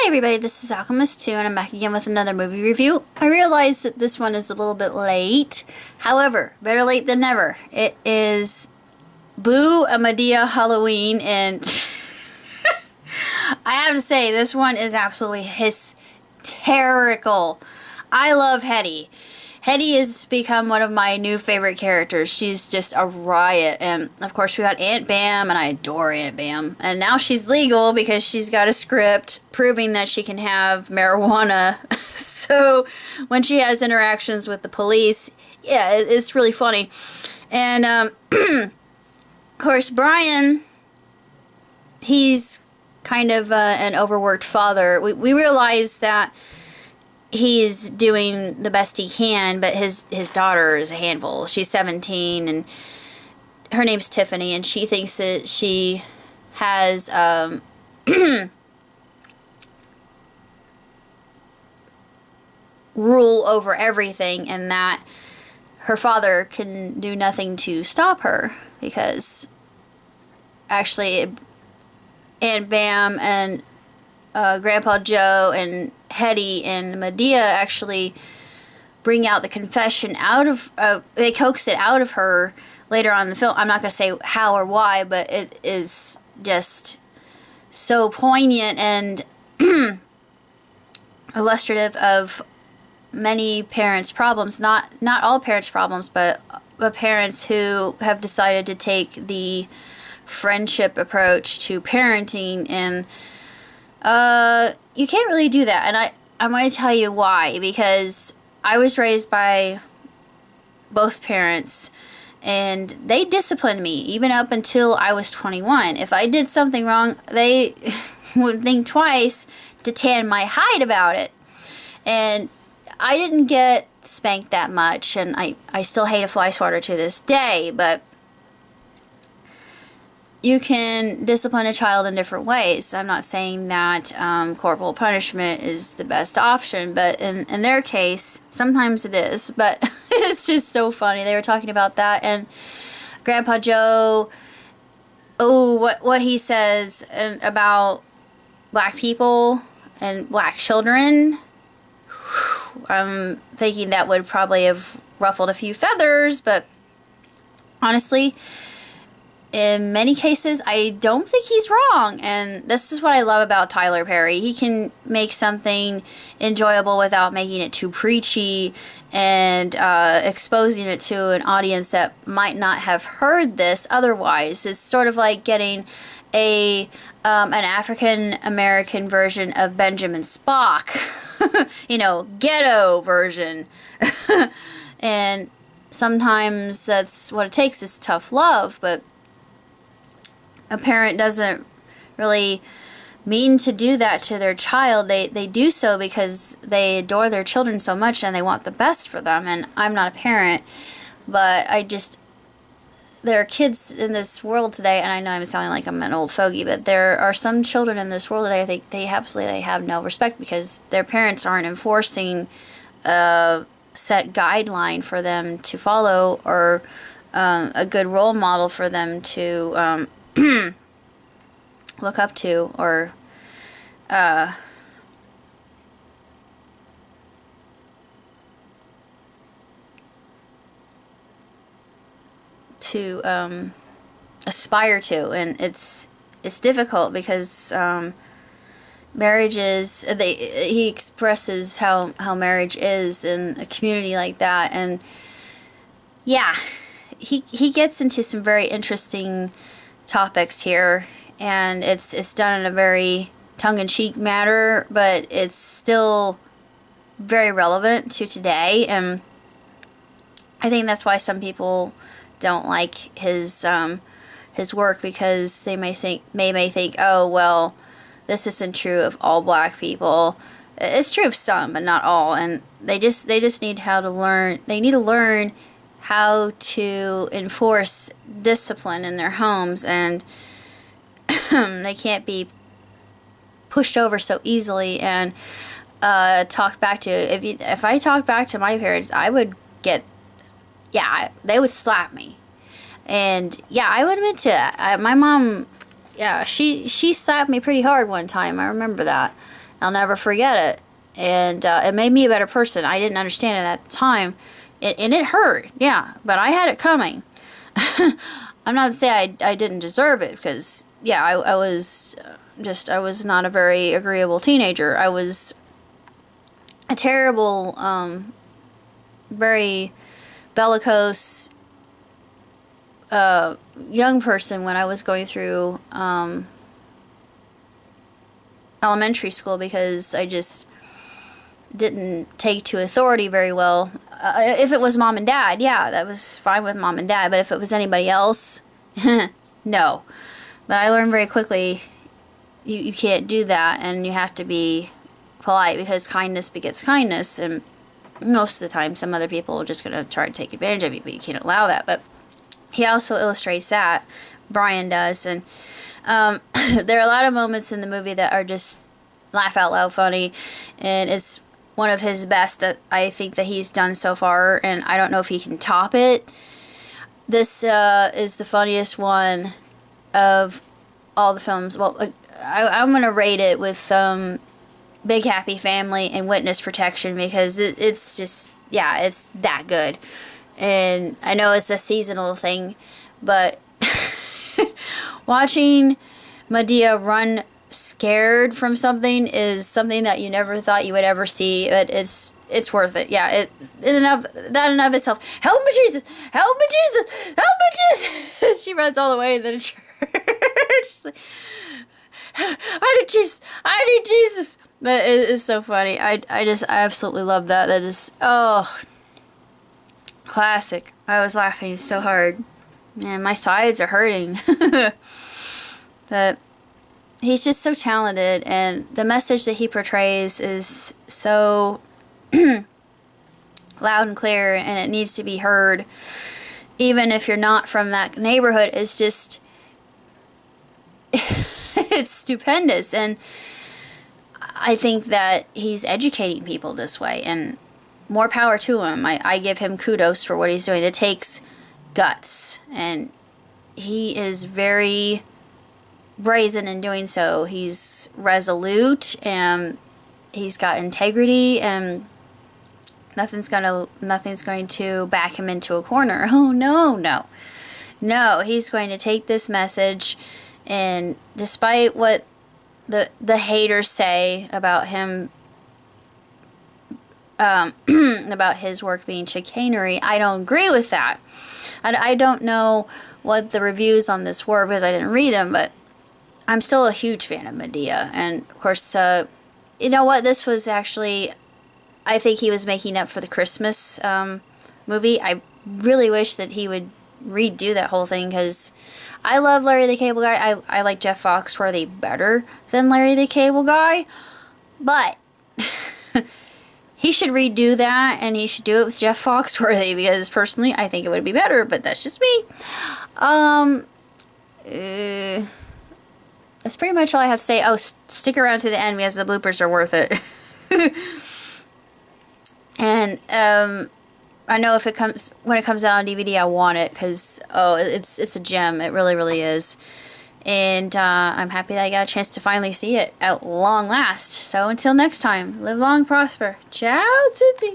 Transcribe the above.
Hi everybody, this is Alchemist2 and I'm back again with another movie review. I realize that this one is a little bit late. However, better late than never. It is Boo! A Madea Halloween, and I have to say this one is absolutely hysterical. I love Hetty. Hetty has become one of my new favorite characters. She's just a riot. And of course we got Aunt Bam, and I adore Aunt Bam. And now she's legal because she's got a script proving that she can have marijuana. So when she has interactions with the police, yeah, it's really funny. And of course Brian, he's kind of an overworked father. We realize that he's doing the best he can, but his daughter is a handful. She's 17, and her name's Tiffany, and she thinks that she has rule over everything, and that her father can do nothing to stop her, because actually Aunt Bam and Grandpa Joe and Hetty and Madea actually bring out the confession out of, they coax it out of her later on in the film. I'm not going to say how or why, but it is just so poignant and illustrative of many parents' problems. Not all parents' problems, but parents who have decided to take the friendship approach to parenting, and you can't really do that. And I'm going to tell you why. Because I was raised by both parents, and they disciplined me even up until I was 21. If I did something wrong, they would think twice to tan my hide about it. And I didn't get spanked that much, and I still hate a fly swatter to this day, but you can discipline a child in different ways. I'm not saying that corporal punishment is the best option, but in their case, sometimes it is. But it's just so funny. They were talking about that, and Grandpa Joe, what he says about black people and black children, I'm thinking that would probably have ruffled a few feathers, but honestly, in many cases, I don't think he's wrong. And this is what I love about Tyler Perry. He can make something enjoyable without making it too preachy and exposing it to an audience that might not have heard this otherwise. It's sort of like getting an African American version of Benjamin Spock. You know, ghetto version. And sometimes that's what it takes, is tough love, but a parent doesn't really mean to do that to their child. They do so because they adore their children so much and they want the best for them. And I'm not a parent, but there are kids in this world today, and I know I'm sounding like I'm an old fogey, but there are some children in this world that I think they absolutely have no respect because their parents aren't enforcing a set guideline for them to follow, or a good role model for them to look up to, or to aspire to. And it's difficult because marriage he expresses how marriage is in a community like that, and yeah, he gets into some very interesting topics here, and it's done in a very tongue-in-cheek manner, but it's still very relevant to today. And I think that's why some people don't like his work, because they may think, oh well, this isn't true of all black people. It's true of some, but not all. And they just need how to learn. They need to learn how to enforce discipline in their homes, and they can't be pushed over so easily and talked back to. If I talked back to my parents, I would get, they would slap me. And yeah, I would admit to that. My mom, yeah, she slapped me pretty hard one time. I remember that. I'll never forget it. And it made me a better person. I didn't understand it at the time. And it hurt, yeah, but I had it coming. I'm not saying I didn't deserve it, because, yeah, I was not a very agreeable teenager. I was a terrible, very bellicose young person when I was going through elementary school, because I just didn't take to authority very well. If it was mom and dad, yeah, that was fine with mom and dad, but if it was anybody else, no. But I learned very quickly you can't do that, and you have to be polite, because kindness begets kindness, and most of the time some other people are just going to try to take advantage of you, but you can't allow that. But he also illustrates that, Brian does, and there are a lot of moments in the movie that are just laugh out loud funny, and it's one of his best that I think that he's done so far, and I don't know if he can top it. This is the funniest one of all the films. Well, I'm going to rate it with Big Happy Family and Witness Protection, because it's just, yeah, it's that good. And I know it's a seasonal thing, but watching Madea run scared from something is something that you never thought you would ever see, but it's worth it. Yeah, that in and of itself. Help me, Jesus! Help me, Jesus! Help me, Jesus! She runs all the way to the church. She's like, I need Jesus! I need Jesus! But it is so funny. I absolutely love that. That is, oh, classic. I was laughing so hard. Man, my sides are hurting. But he's just so talented, and the message that he portrays is so loud and clear, and it needs to be heard. Even if you're not from that neighborhood, it's just, it's stupendous. And I think that he's educating people this way, and more power to him. I give him kudos for what he's doing. It takes guts, and he is very brazen in doing so. He's resolute, and he's got integrity, and nothing's going to back him into a corner. Oh, no, he's going to take this message, and despite what the haters say about him, about his work being chicanery, I don't agree with that. I don't know what the reviews on this were, because I didn't read them, but I'm still a huge fan of Madea. And of course, you know what, this was actually, I think he was making up for the Christmas movie. I really wish that he would redo that whole thing, because I love Larry the Cable Guy. I like Jeff Foxworthy better than Larry the Cable Guy, but he should redo that, and he should do it with Jeff Foxworthy, because personally I think it would be better, but that's just me. That's pretty much all I have to say. Oh, stick around to the end, because the bloopers are worth it. And I know when it comes out on DVD, I want it, because it's a gem. It really, really is. And I'm happy that I got a chance to finally see it at long last. So until next time, live long, prosper. Ciao, Tootsie.